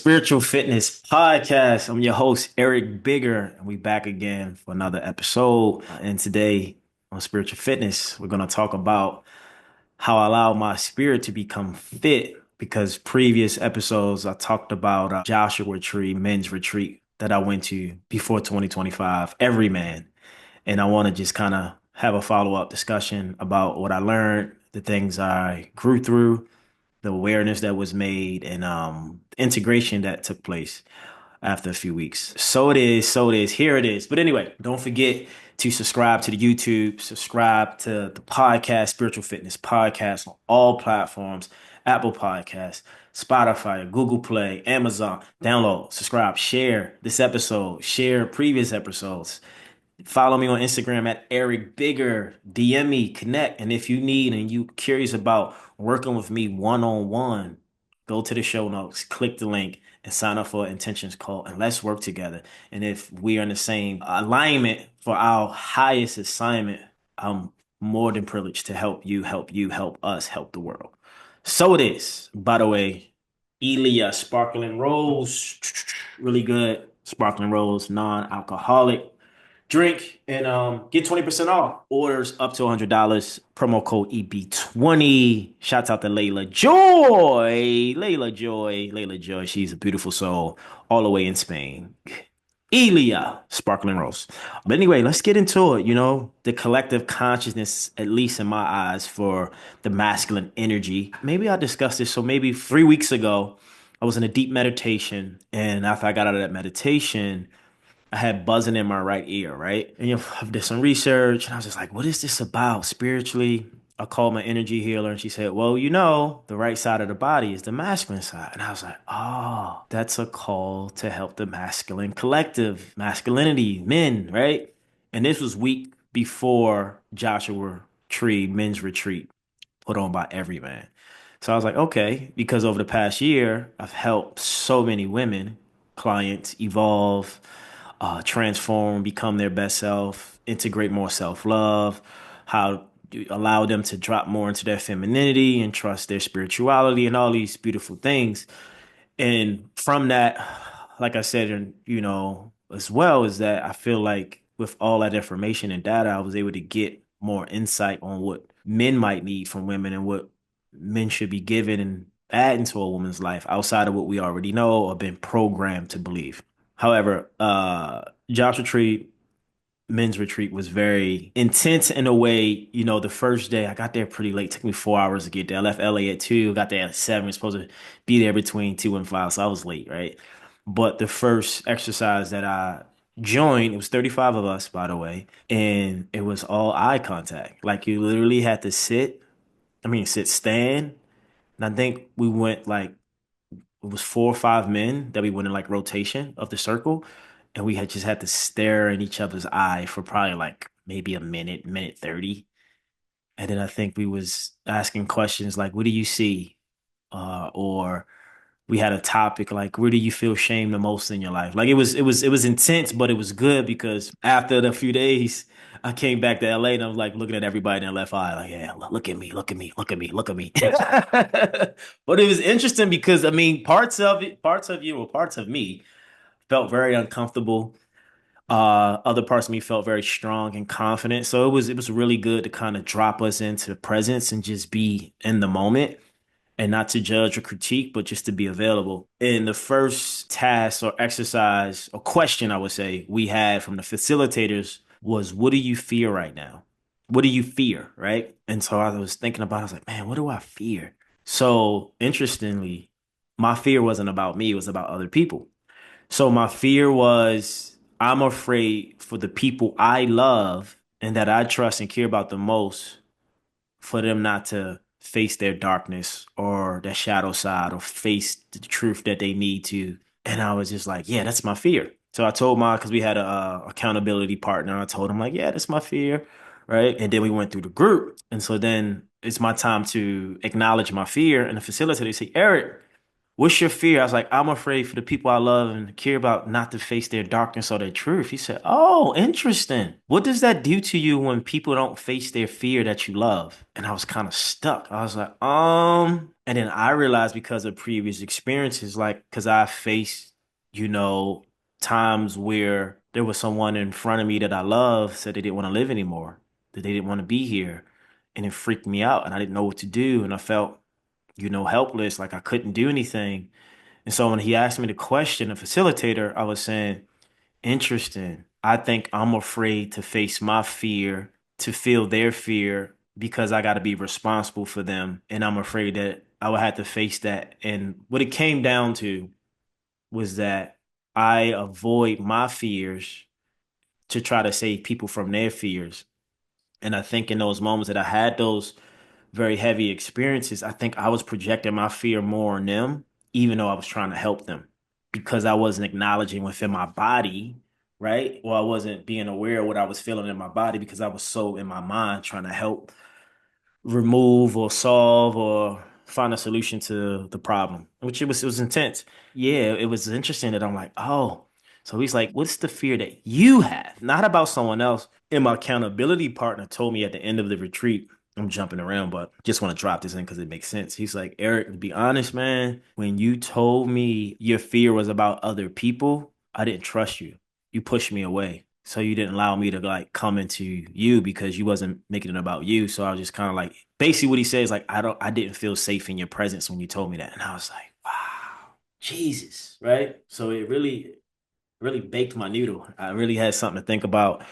Spiritual Fitness Podcast. I'm your host, Eric Bigger, and we back again for another episode. And today on Spiritual Fitness, we're going to talk about how I allow my spirit to become fit. Because previous episodes, I talked about Joshua Tree men's retreat that I went to before 2025, Everyman. And I want to just kind of have a follow-up discussion about what I learned, the things I grew through, the awareness that was made, and integration that took place after a few weeks. So it is, here it is. But anyway, don't forget to subscribe to the YouTube, subscribe to the podcast, Spiritual Fitness Podcast on all platforms, Apple Podcasts, Spotify, Google Play, Amazon. Download, subscribe, share this episode, share previous episodes. Follow me on Instagram at Eric Bigger. DM me, connect. And if you need and you curious about working with me one-on-one, go to the show notes, click the link, and sign up for an intentions call, and let's work together. And if we are in the same alignment for our highest assignment, I'm more than privileged to help you, help us, help the world. So it is. By the way, Elia Sparkling Rose, really good. Sparkling Rose, non-alcoholic drink, and get 20% off orders up to $100. Promo code EB20. Shouts out to Layla Joy. She's a beautiful soul all the way in Spain. Elia, Sparkling Rose. But anyway, let's get into it. The collective consciousness, at least in my eyes, for the masculine energy. Maybe I'll discuss this. So maybe 3 weeks ago, I was in a deep meditation, and after I got out of that meditation, I had buzzing in my right ear, right? And I did some research, and I was just like, what is this about spiritually? I called my energy healer, and she said, well, the right side of the body is the masculine side. And I was like, oh, that's a call to help the masculine collective, masculinity, men, right? And this was week before Joshua Tree Men's Retreat put on by Everyman. So I was like, okay, because over the past year, I've helped so many women, clients evolve, transform, become their best self, integrate more self-love, how to allow them to drop more into their femininity and trust their spirituality and all these beautiful things. And from that, like I said, and as well, is that I feel like with all that information and data, I was able to get more insight on what men might need from women and what men should be given and add into a woman's life outside of what we already know or been programmed to believe. However, Joshua Tree men's retreat was very intense in a way. The first day I got there pretty late. It took me 4 hours to get there. I left LA at 2, got there at 7. I was supposed to be there between 2 and 5, so I was late, right? But the first exercise that I joined, it was 35 of us, by the way, and it was all eye contact. Like you literally had to stand. And I think we went like it was 4 or 5 men that we went in like rotation of the circle, and we had just had to stare in each other's eye for probably like maybe a minute 30. And then I think we was asking questions like, what do you see? Or we had a topic like, where do you feel shame the most in your life? Like it was intense, but it was good because after the few days, I came back to LA and I was like looking at everybody in their left eye, like, yeah, look at me, look at me, look at me, look at me. But it was interesting because I mean, parts of you or parts of me felt very uncomfortable. Other parts of me felt very strong and confident. So it was really good to kind of drop us into the presence and just be in the moment and not to judge or critique, but just to be available. And the first task or exercise or question I would say we had from the facilitators was, what do you fear right now? What do you fear? Right. And so I was thinking about, I was like, man, what do I fear? So interestingly, my fear wasn't about me, it was about other people. So my fear was, I'm afraid for the people I love and that I trust and care about the most, for them not to face their darkness or their shadow side or face the truth that they need to. And I was just like, yeah, that's my fear. So I told because we had a accountability partner. I told him like, yeah, that's my fear, right? And then we went through the group, and so then it's my time to acknowledge my fear. And the facilitator say, Eric, what's your fear? I was like, I'm afraid for the people I love and care about not to face their darkness or their truth. He said, oh, interesting. What does that do to you when people don't face their fear that you love? And I was kind of stuck. I was like, and then I realized because of previous experiences, like, because I faced, you know, times where there was someone in front of me that I love said they didn't want to live anymore, that they didn't want to be here. And it freaked me out and I didn't know what to do. And I felt, helpless, like I couldn't do anything. And so when he asked me the question, the facilitator, I was saying, interesting. I think I'm afraid to face my fear, to feel their fear, because I got to be responsible for them. And I'm afraid that I would have to face that. And what it came down to was that I avoid my fears to try to save people from their fears. And I think in those moments that I had those very heavy experiences, I think I was projecting my fear more on them, even though I was trying to help them because I wasn't acknowledging within my body, right? Or I wasn't being aware of what I was feeling in my body because I was so in my mind trying to help remove or solve or find a solution to the problem, which it was intense. Yeah, it was interesting that I'm like, oh, so he's like, what's the fear that you have? Not about someone else. And my accountability partner told me at the end of the retreat, I'm jumping around, but just want to drop this in because it makes sense. He's like, Eric, to be honest, man, when you told me your fear was about other people, I didn't trust you. You pushed me away. So you didn't allow me to like come into you because you wasn't making it about you. So I was just kind of like basically what he says, like, I didn't feel safe in your presence when you told me that. And I was like, wow, Jesus, right? So it really baked my noodle. I really had something to think about.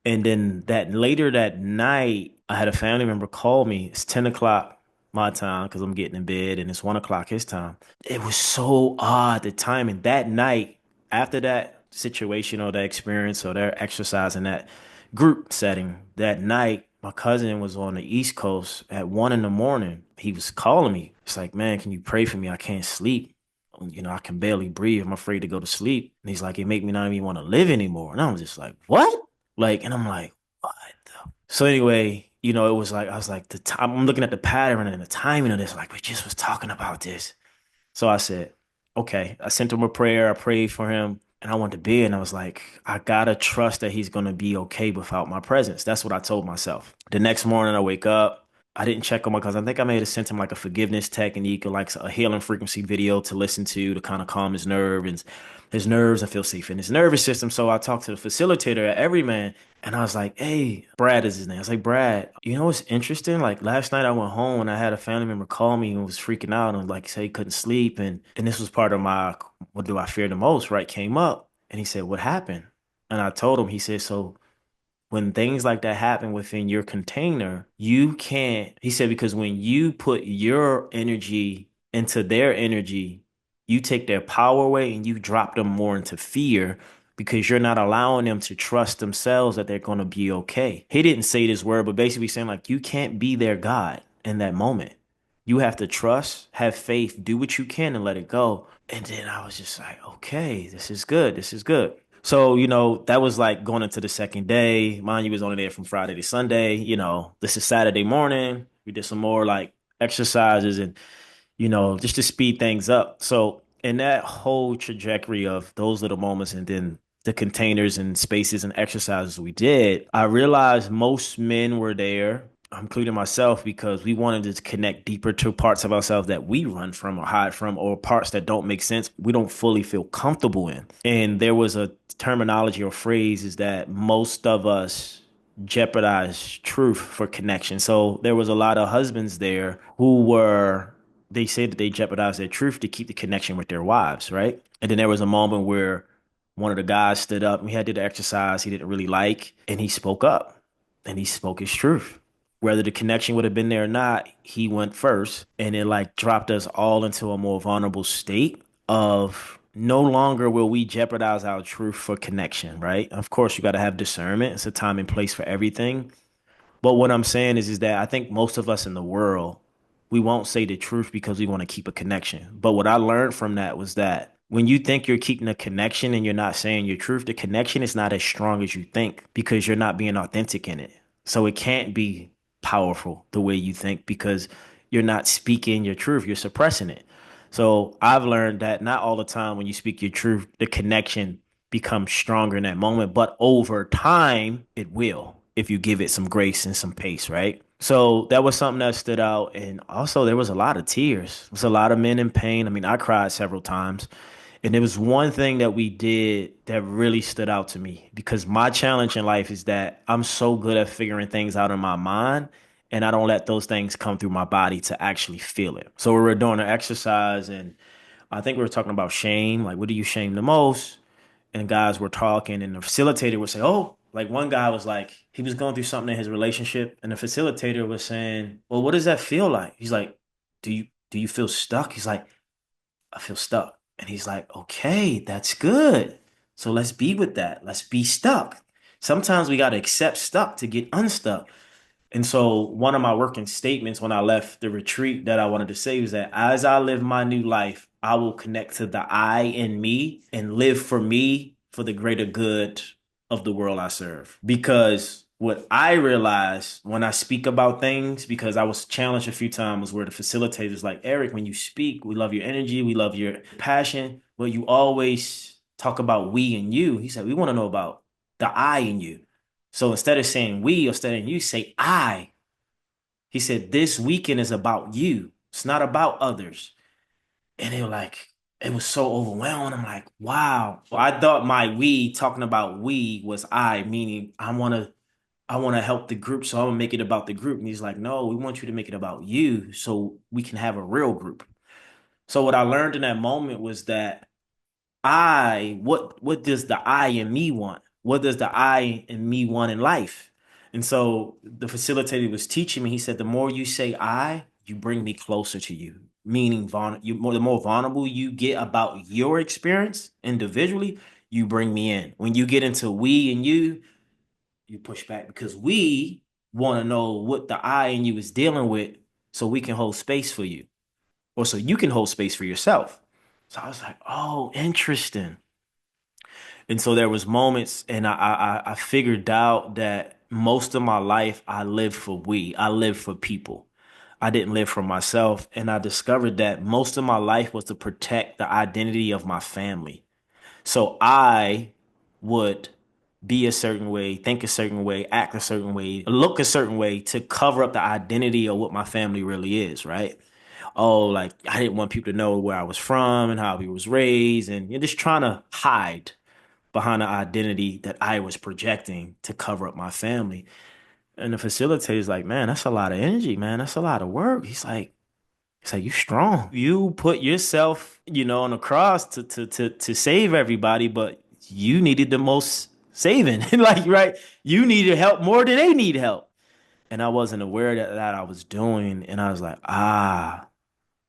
And then that later that night, I had a family member call me. It's 10 o'clock my time because I'm getting in bed and it's 1 o'clock his time. It was so odd the timing. That night, after that situation or that experience or that exercise in that group setting, that night, my cousin was on the East Coast at 1 in the morning. He was calling me. It's like, man, can you pray for me? I can't sleep. I can barely breathe. I'm afraid to go to sleep. And he's like, it make me not even want to live anymore. And I'm just like, what? Like, and I'm like, what the? So anyway, it was like, I was like, the time, I'm looking at the pattern and the timing of this, like, we just was talking about this. So I said, okay. I sent him a prayer. I prayed for him and I went to bed and I was like, I gotta trust that he's gonna be okay without my presence. That's what I told myself. The next morning I wake up. I didn't check on my cousin. I think I may have sent him like a forgiveness technique or like a healing frequency video to listen to kind of calm his nerves and feel safe in his nervous system. So I talked to the facilitator at Everyman and I was like, hey, Brad is his name. I was like, Brad, you know what's interesting? Like last night I went home and I had a family member call me and was freaking out and like say he couldn't sleep. And this was part of my what do I fear the most, right? Came up. And he said, what happened? And I told him, he said, so when things like that happen within your container, you can't, he said, because when you put your energy into their energy, you take their power away and you drop them more into fear because you're not allowing them to trust themselves that they're going to be okay. He didn't say this word, but basically saying like you can't be their God in that moment. You have to trust, have faith, do what you can and let it go. And then I was just like, okay, this is good. This is good. So, that was like going into the second day. Mind you, was only there from Friday to Sunday. This is Saturday morning. We did some more like exercises and just to speed things up. So, in that whole trajectory of those little moments and then the containers and spaces and exercises we did, I realized most men were there, including myself, because we wanted to connect deeper to parts of ourselves that we run from or hide from, or parts that don't make sense, we don't fully feel comfortable in. And there was a terminology or phrase is that most of us jeopardize truth for connection. So there was a lot of husbands there who they said that they jeopardized their truth to keep the connection with their wives, right? And then there was a moment where one of the guys stood up and he had did an exercise he didn't really like, and he spoke up and he spoke his truth. Whether the connection would have been there or not, he went first, and it like dropped us all into a more vulnerable state of no longer will we jeopardize our truth for connection, right? Of course, you got to have discernment. It's a time and place for everything. But what I'm saying is that I think most of us in the world, we won't say the truth because we want to keep a connection. But what I learned from that was that when you think you're keeping a connection and you're not saying your truth, the connection is not as strong as you think because you're not being authentic in it. So it can't be powerful the way you think because you're not speaking your truth, you're suppressing it. So I've learned that not all the time when you speak your truth, the connection becomes stronger in that moment, but over time, it will if you give it some grace and some pace, right? So that was something that stood out. And also, there was a lot of tears. There was a lot of men in pain. I mean, I cried several times. And there was one thing that we did that really stood out to me because my challenge in life is that I'm so good at figuring things out in my mind and I don't let those things come through my body to actually feel it. So we were doing an exercise and I think we were talking about shame, like what do you shame the most? And guys were talking and the facilitator would say, "Oh, like one guy was like, he was going through something in his relationship and the facilitator was saying, "Well, what does that feel like?" He's like, "Do you feel stuck?" He's like, "I feel stuck." And he's like, "Okay, that's good. So let's be with that. Let's be stuck." Sometimes we got to accept stuck to get unstuck. And so one of my working statements when I left the retreat that I wanted to say was that as I live my new life, I will connect to the I in me and live for me for the greater good of the world I serve. Because what I realized when I speak about things, because I was challenged a few times where the facilitator's like, Eric, when you speak, we love your energy, we love your passion, but you always talk about we and you. He said, we want to know about the I in you. So instead of saying we or instead of you, say I. He said, this weekend is about you. It's not about others. And it was so overwhelming. I'm like, wow. Well, I thought my we talking about we was I, meaning I want to help the group, so I'm gonna make it about the group. And he's like, no, we want you to make it about you so we can have a real group. So what I learned in that moment was that what does the I in me want? What does the I in me want in life? And so the facilitator was teaching me. He said, the more you say I, you bring me closer to you. Meaning, the more vulnerable you get about your experience individually, you bring me in. When you get into we and you push back because we want to know what the I in you is dealing with, so we can hold space for you, or so you can hold space for yourself. So I was like, oh, interesting. And so there was moments, and I figured out that most of my life I lived for we. I lived for people. I didn't live for myself, and I discovered that most of my life was to protect the identity of my family. So I would be a certain way, think a certain way, act a certain way, look a certain way to cover up the identity of what my family really is, right? Oh, like I didn't want people to know where I was from and how we was raised, and you're just trying to hide behind the identity that I was projecting to cover up my family. And the facilitator's like, man, that's a lot of energy, man. That's a lot of work. He's like, you strong. You put yourself, on the cross to save everybody, but you needed the most saving. Like, right? You needed help more than they need help. And I wasn't aware that I was doing. And I was like,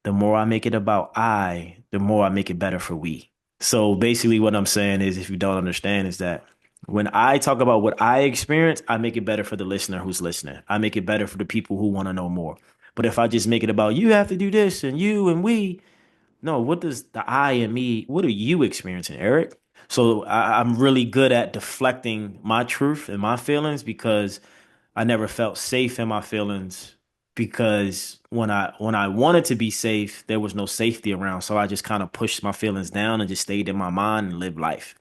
the more I make it about the more I make it better for we. So basically, what I'm saying is, if you don't understand, is that when I talk about what I experience, I make it better for the listener who's listening. I make it better for the people who want to know more. But if I just make it about you have to do this and you and we, no, what does the I and me, what are you experiencing, Eric? So I'm really good at deflecting my truth and my feelings because I never felt safe in my feelings because when I wanted to be safe, there was no safety around. So I just kind of pushed my feelings down and just stayed in my mind and lived life.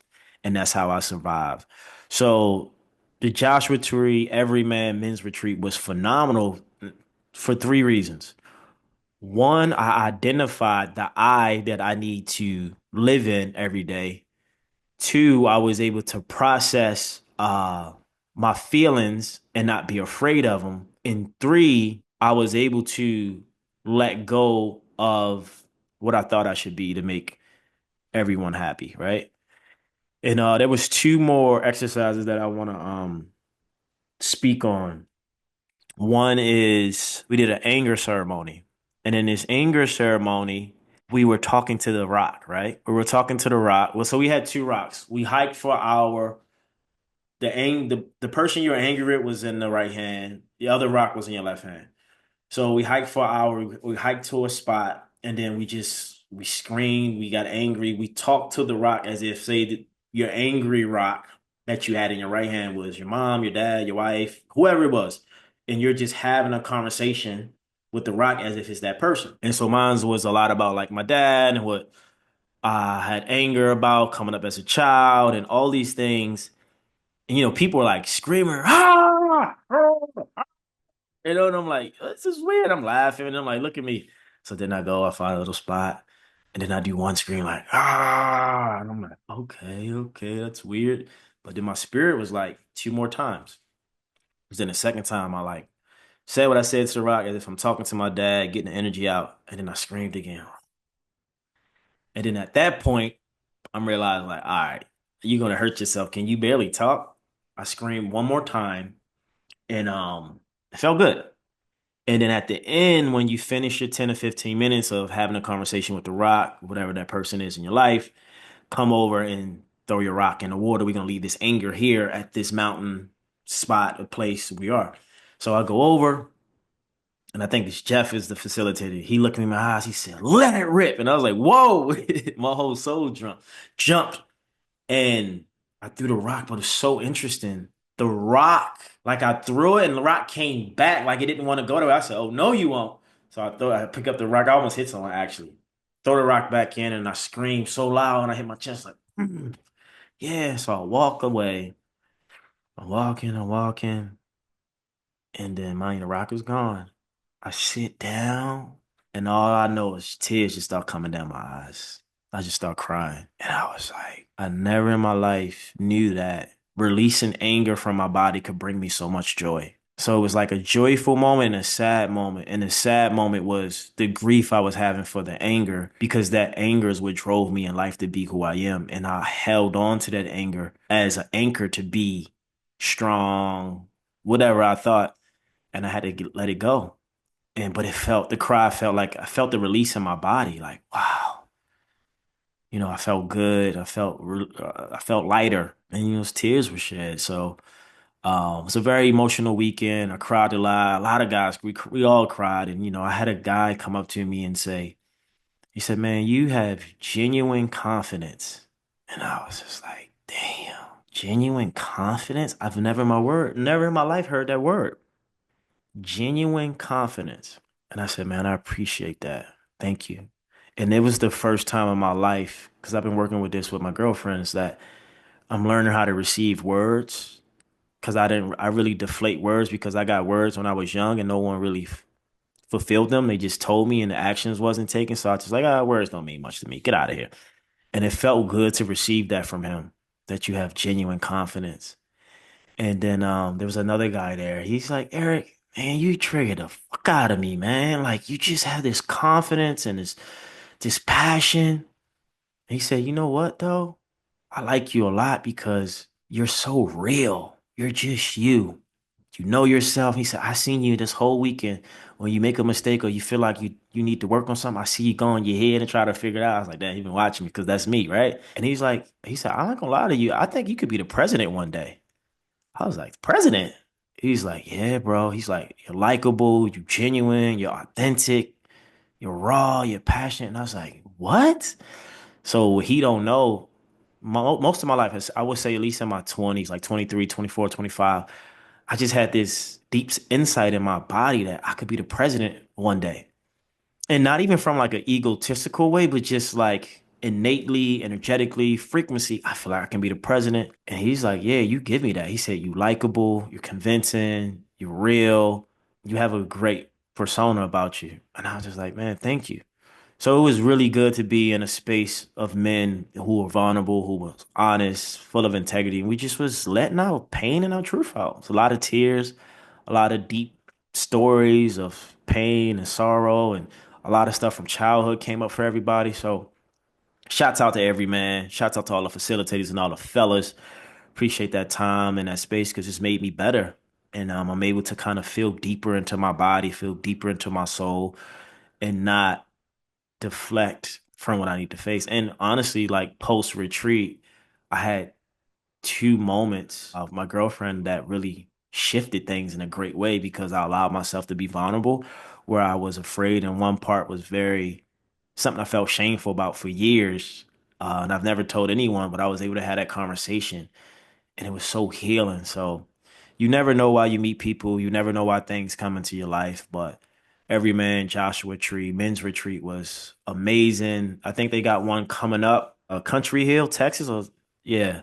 And that's how I survived. So the Joshua Tree Everyman Men's Retreat was phenomenal for three reasons. One, I identified the I that I need to live in every day. Two, I was able to process my feelings and not be afraid of them. And three, I was able to let go of what I thought I should be to make everyone happy, right? And there was two more exercises that I want to speak on. One is we did an anger ceremony. And in this anger ceremony, we were talking to the rock, right? We were talking to the rock. Well, so we had two rocks. We hiked for an hour. The person you were angry with was in the right hand. The other rock was in your left hand. So we hiked for an hour. We hiked to a spot, and then we screamed. We got angry. We talked to the rock as if say that your angry rock that you had in your right hand was your mom, your dad, your wife, whoever it was, and you're just having a conversation with The Rock as if it's that person. And so mine was a lot about like my dad and what I had anger about coming up as a child and all these things. And, people were like screaming, ah, ah, and I'm like, this is weird. I'm laughing, and I'm like, look at me. So then I find a little spot, and then I do one scream like, ah, and I'm like, okay, okay, that's weird. But then my spirit was like two more times. Then the second time I like said what I said to the Rock as if I'm talking to my dad, getting the energy out, and then I screamed again. And then at that point, I'm realizing like, all right, you're gonna hurt yourself. Can you barely talk? I screamed one more time, and it felt good. And then at the end, when you finish your 10 or 15 minutes of having a conversation with the rock, whatever that person is in your life, come over and throw your rock in the water. We're gonna leave this anger here at this mountain spot, a place we are. So I go over, and I think this Jeff is the facilitator. He looked me in my eyes. He said, "Let it rip." And I was like, "Whoa!" My whole soul jumped, and I threw the rock. But it's so interesting. The rock, like I threw it, and the rock came back like it didn't want to go there. I said, "Oh no, you won't." So I pick up the rock. I almost hit someone actually. Throw the rock back in, and I screamed so loud, and I hit my chest like, yeah. So I walk away. I'm walking, and then mind the rock is gone. I sit down, and all I know is tears just start coming down my eyes. I just start crying. And I was like, I never in my life knew that releasing anger from my body could bring me so much joy. So it was like a joyful moment and a sad moment. And the sad moment was the grief I was having for the anger, because that anger is what drove me in life to be who I am. And I held on to that anger as an anchor to be strong, whatever I thought. And I had to let it go. And but the cry felt like I felt the release in my body. Like, wow, I felt good. I felt lighter, and tears were shed. So it was a very emotional weekend. I cried a lot. A lot of guys, we all cried. And I had a guy come up to me and say, he said, "Man, you have genuine confidence." And I was just like, damn, genuine confidence. Never in my life heard that word, genuine confidence. And I said, man, I appreciate that. Thank you. And it was the first time in my life, because I've been working with this with my girlfriends, that I'm learning how to receive words. Because I really deflate words because I got words when I was young and no one really fulfilled them. They just told me and the actions wasn't taken. So I was like, words don't mean much to me. Get out of here. And it felt good to receive that from him, that you have genuine confidence. And then there was another guy there. He's like, Eric, man, you triggered the fuck out of me, man. Like you just have this confidence and this passion. He said, you know what though? I like you a lot because you're so real. You're just you. You know yourself. He said, I seen you this whole weekend. When you make a mistake or you feel like you need to work on something, I see you go in your head and try to figure it out. I was like, damn, he been watching me because that's me, right? And he said, I'm not gonna lie to you. I think you could be the president one day. I was like, president? He's like, yeah, bro. He's like, you're likable, you're genuine, you're authentic, you're raw, you're passionate. And I was like, what? So he don't know. Most of my life, I would say at least in my 20s, like 23, 24, 25, I just had this deep insight in my body that I could be the president one day. And not even from like an egotistical way, but just like innately, energetically, frequency, I feel like I can be the president. And he's like, yeah, you give me that. He said, you likable, you're convincing, you're real, you have a great persona about you. And I was just like, man, thank you. So it was really good to be in a space of men who were vulnerable, who was honest, full of integrity. And we just was letting our pain and our truth out. It's a lot of tears, a lot of deep stories of pain and sorrow, and a lot of stuff from childhood came up for everybody. So shouts out to Everyman. Shouts out to all the facilitators and all the fellas. Appreciate that time and that space because it's made me better. And I'm able to kind of feel deeper into my body, feel deeper into my soul, and not deflect from what I need to face. And honestly, like post retreat, I had two moments of my girlfriend that really shifted things in a great way because I allowed myself to be vulnerable where I was afraid. And one part was very something I felt shameful about for years. And I've never told anyone, but I was able to have that conversation and it was so healing. So you never know why you meet people. You never know why things come into your life, but Everyman Joshua Tree men's retreat was amazing. I think they got one coming up, Country Hill, Texas. Or yeah,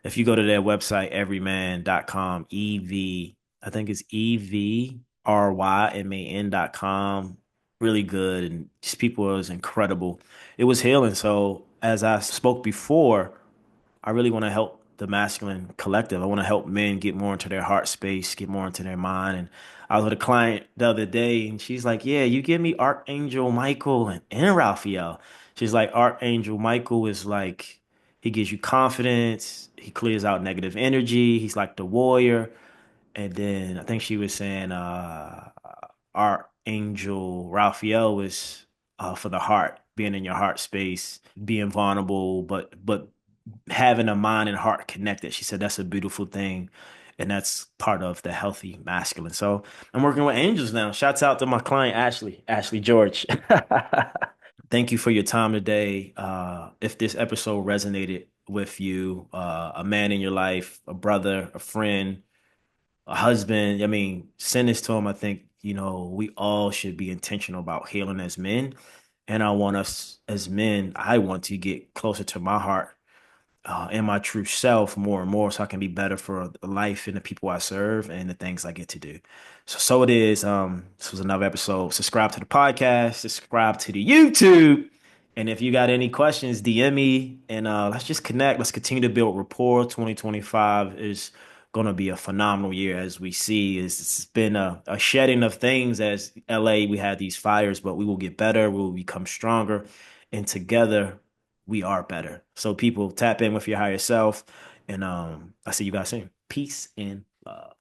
if you go to their website, everyman.com, I think it's EVRYMAN.com. Really good. And just people was incredible. It was healing. So as I spoke before, I really want to help the masculine collective. I want to help men get more into their heart space, get more into their mind. And I was with a client the other day, and she's like, "Yeah, you give me Archangel Michael and Raphael." She's like, "Archangel Michael is like, he gives you confidence, he clears out negative energy, he's like the warrior." And then I think she was saying, Archangel Raphael was for the heart, being in your heart space, being vulnerable, but having a mind and heart connected. She said that's a beautiful thing. And that's part of the healthy masculine. So I'm working with angels now. Shouts out to my client, Ashley George. Thank you for your time today. If this episode resonated with you, a man in your life, a brother, a friend, a husband, I mean, send this to him. I think, we all should be intentional about healing as men. And I want us as men, I want to get closer to my heart and my true self more and more so I can be better for life and the people I serve and the things I get to do. So it is. This was another episode. Subscribe to the podcast, subscribe to the YouTube. And if you got any questions, DM me and let's just connect. Let's continue to build rapport. 2025 is going to be a phenomenal year as we see. It's been a shedding of things as LA, we had these fires, but we will get better. We will become stronger. And together, we are better. So people tap in with your higher self. And I see you guys soon. Peace and love.